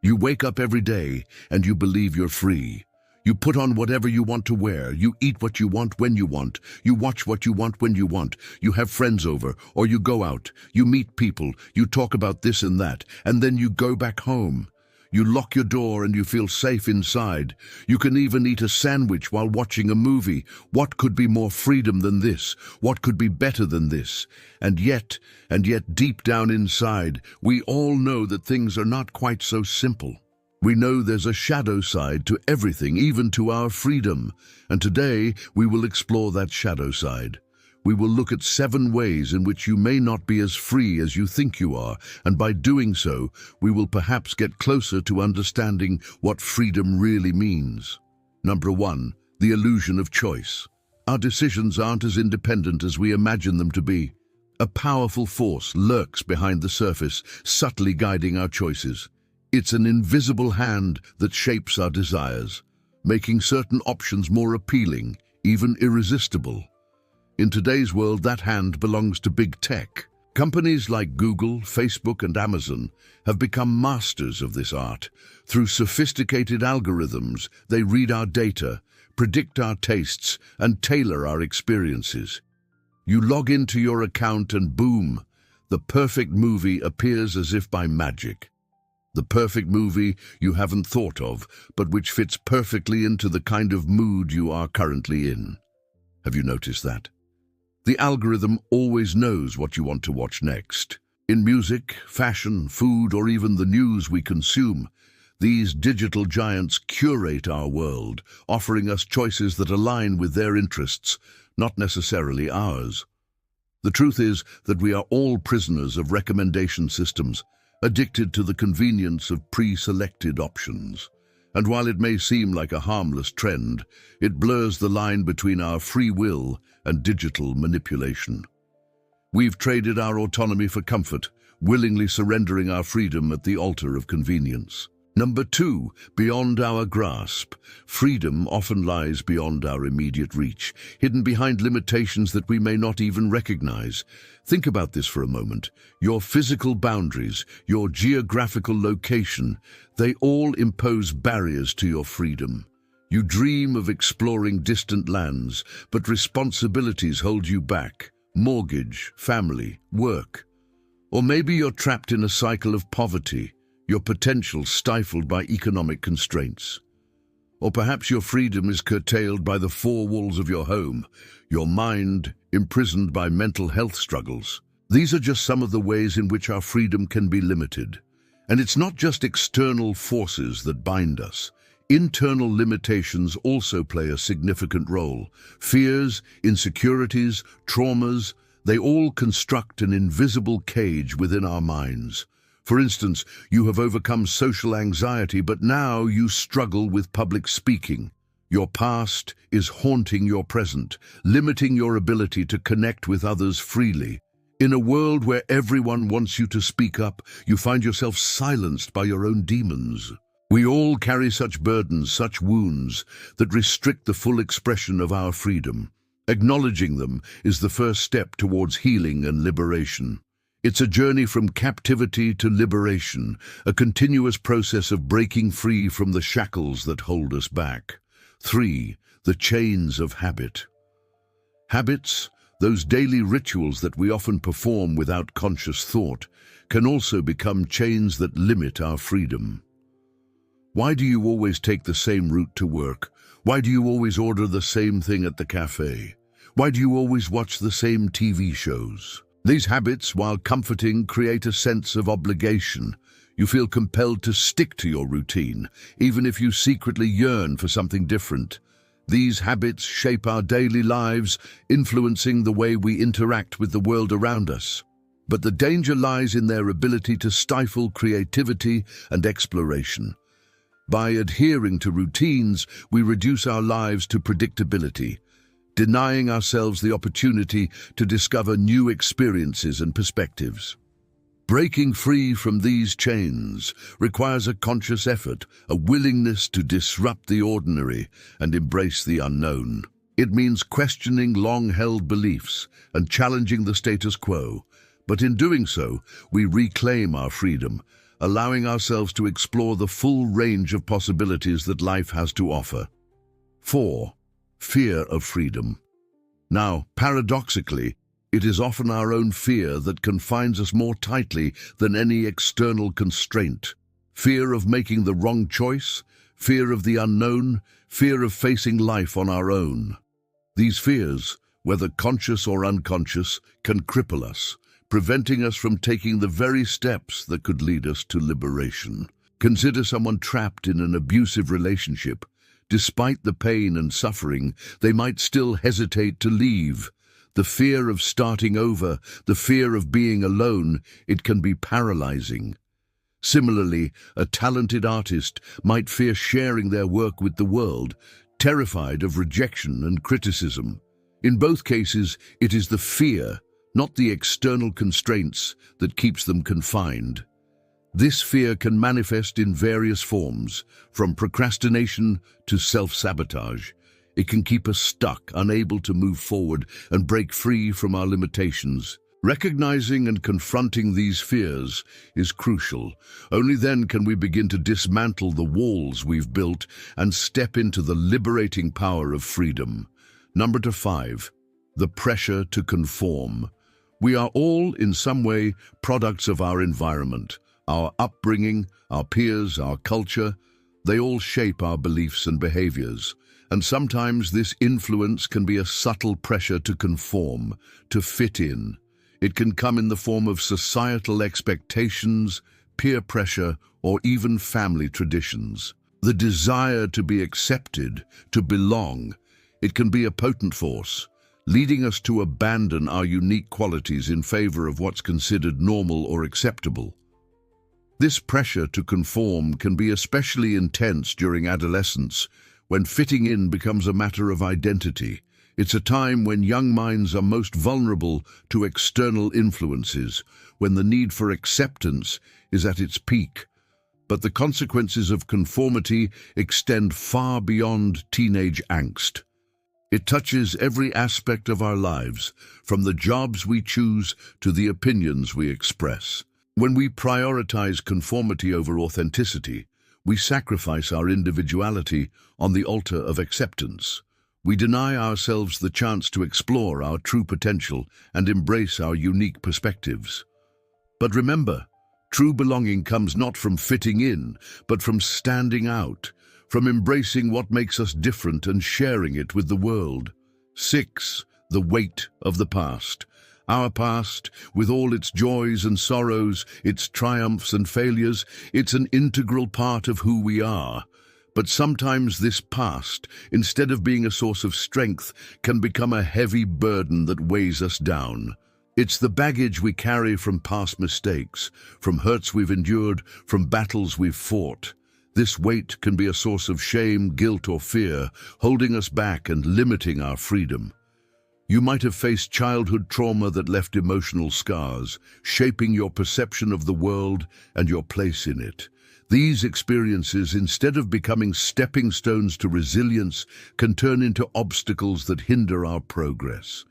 You wake up every day and you believe you're free. You put on whatever you want to wear, you eat what you want when you want, you watch what you want when you want, you have friends over, or you go out, you meet people, you talk about this and that, and then you go back home. You lock your door and you feel safe inside. You can even eat a sandwich while watching a movie. What could be more freedom than this? What could be better than this? And yet, deep down inside, we all know that things are not quite so simple. We know there's a shadow side to everything, even to our freedom. And today, we will explore that shadow side. We will look at 7 ways in which you may not be as free as you think you are, and by doing so, we will perhaps get closer to understanding what freedom really means. Number 1, the illusion of choice. Our decisions aren't as independent as we imagine them to be. A powerful force lurks behind the surface, subtly guiding our choices. It's an invisible hand that shapes our desires, making certain options more appealing, even irresistible. In today's world, that hand belongs to big tech. Companies like Google, Facebook, and Amazon have become masters of this art. Through sophisticated algorithms, they read our data, predict our tastes, and tailor our experiences. You log into your account and boom, the perfect movie appears as if by magic. The perfect movie you haven't thought of, but which fits perfectly into the kind of mood you are currently in. Have you noticed that? The algorithm always knows what you want to watch next. In music, fashion, food, or even the news we consume, these digital giants curate our world, offering us choices that align with their interests, not necessarily ours. The truth is that we are all prisoners of recommendation systems, addicted to the convenience of pre-selected options. And while it may seem like a harmless trend, it blurs the line between our free will and digital manipulation. We've traded our autonomy for comfort, willingly surrendering our freedom at the altar of convenience. Number 2, beyond our grasp. Freedom often lies beyond our immediate reach, hidden behind limitations that we may not even recognize. Think about this for a moment. Your physical boundaries, your geographical location, they all impose barriers to your freedom. You dream of exploring distant lands, but responsibilities hold you back. Mortgage, family, work. Or maybe you're trapped in a cycle of poverty, your potential stifled by economic constraints. Or perhaps your freedom is curtailed by the 4 walls of your home, your mind imprisoned by mental health struggles. These are just some of the ways in which our freedom can be limited. And it's not just external forces that bind us. Internal limitations also play a significant role. Fears, insecurities, traumas, they all construct an invisible cage within our minds. For instance, you have overcome social anxiety, but now you struggle with public speaking. Your past is haunting your present, limiting your ability to connect with others freely. In a world where everyone wants you to speak up, you find yourself silenced by your own demons. We all carry such burdens, such wounds, that restrict the full expression of our freedom. Acknowledging them is the first step towards healing and liberation. It's a journey from captivity to liberation, a continuous process of breaking free from the shackles that hold us back. 3. The chains of habit. Habits, those daily rituals that we often perform without conscious thought, can also become chains that limit our freedom. Why do you always take the same route to work? Why do you always order the same thing at the cafe? Why do you always watch the same TV shows? These habits, while comforting, create a sense of obligation. You feel compelled to stick to your routine, even if you secretly yearn for something different. These habits shape our daily lives, influencing the way we interact with the world around us. But the danger lies in their ability to stifle creativity and exploration. By adhering to routines, we reduce our lives to predictability, denying ourselves the opportunity to discover new experiences and perspectives. Breaking free from these chains requires a conscious effort, a willingness to disrupt the ordinary and embrace the unknown. It means questioning long-held beliefs and challenging the status quo, but in doing so, we reclaim our freedom, allowing ourselves to explore the full range of possibilities that life has to offer. 4. Fear of freedom. Now, paradoxically, it is often our own fear that confines us more tightly than any external constraint. Fear of making the wrong choice, fear of the unknown, fear of facing life on our own. These fears, whether conscious or unconscious, can cripple us, preventing us from taking the very steps that could lead us to liberation. Consider someone trapped in an abusive relationship. Despite the pain and suffering, they might still hesitate to leave. The fear of starting over, the fear of being alone, it can be paralyzing. Similarly, a talented artist might fear sharing their work with the world, terrified of rejection and criticism. In both cases, it is the fear, not the external constraints, that keeps them confined. This fear can manifest in various forms, from procrastination to self-sabotage. It can keep us stuck, unable to move forward and break free from our limitations. Recognizing and confronting these fears is crucial. Only then can we begin to dismantle the walls we've built and step into the liberating power of freedom. Number 5, the pressure to conform. We are all, in some way, products of our environment. Our upbringing, our peers, our culture, they all shape our beliefs and behaviors. And sometimes this influence can be a subtle pressure to conform, to fit in. It can come in the form of societal expectations, peer pressure, or even family traditions. The desire to be accepted, to belong, it can be a potent force, leading us to abandon our unique qualities in favor of what's considered normal or acceptable. This pressure to conform can be especially intense during adolescence, when fitting in becomes a matter of identity. It's a time when young minds are most vulnerable to external influences, when the need for acceptance is at its peak. But the consequences of conformity extend far beyond teenage angst. It touches every aspect of our lives, from the jobs we choose to the opinions we express. When we prioritize conformity over authenticity, we sacrifice our individuality on the altar of acceptance. We deny ourselves the chance to explore our true potential and embrace our unique perspectives. But remember, true belonging comes not from fitting in, but from standing out, from embracing what makes us different and sharing it with the world. 6. The weight of the past. Our past, with all its joys and sorrows, its triumphs and failures, it's an integral part of who we are. But sometimes this past, instead of being a source of strength, can become a heavy burden that weighs us down. It's the baggage we carry from past mistakes, from hurts we've endured, from battles we've fought. This weight can be a source of shame, guilt, or fear, holding us back and limiting our freedom. You might have faced childhood trauma that left emotional scars, shaping your perception of the world and your place in it. These experiences, instead of becoming stepping stones to resilience, can turn into obstacles that hinder our progress.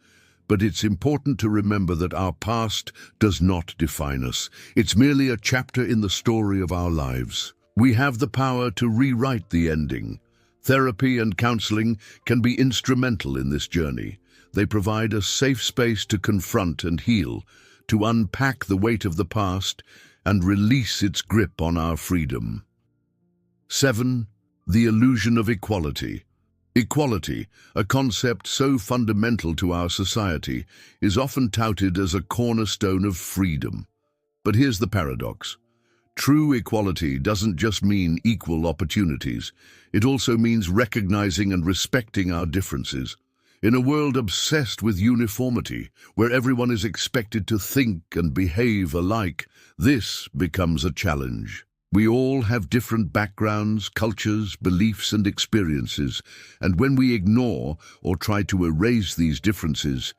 But it's important to remember that our past does not define us. It's merely a chapter in the story of our lives. We have the power to rewrite the ending. Therapy and counseling can be instrumental in this journey. They provide a safe space to confront and heal, to unpack the weight of the past and release its grip on our freedom. 7. The illusion of equality. Equality, a concept so fundamental to our society, is often touted as a cornerstone of freedom. But here's the paradox. True equality doesn't just mean equal opportunities. It also means recognizing and respecting our differences. In a world obsessed with uniformity, where everyone is expected to think and behave alike, this becomes a challenge. We all have different backgrounds, cultures, beliefs, and experiences, and when we ignore or try to erase these differences,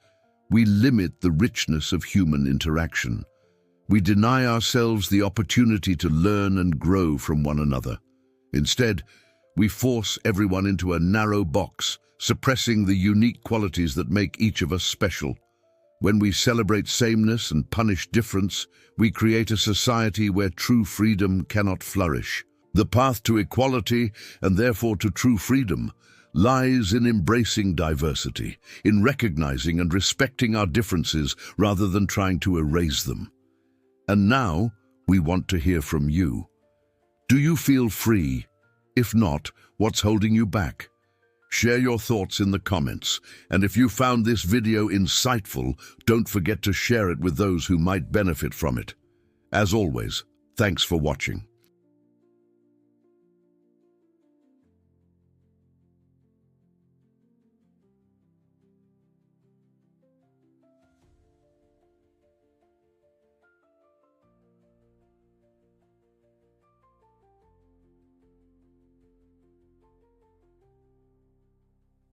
we limit the richness of human interaction. We deny ourselves the opportunity to learn and grow from one another. Instead, we force everyone into a narrow box, suppressing the unique qualities that make each of us special. When we celebrate sameness and punish difference, we create a society where true freedom cannot flourish. The path to equality, and therefore to true freedom, lies in embracing diversity, in recognizing and respecting our differences rather than trying to erase them. And now, we want to hear from you. Do you feel free? If not, what's holding you back? Share your thoughts in the comments, and if you found this video insightful, don't forget to share it with those who might benefit from it. As always, thanks for watching.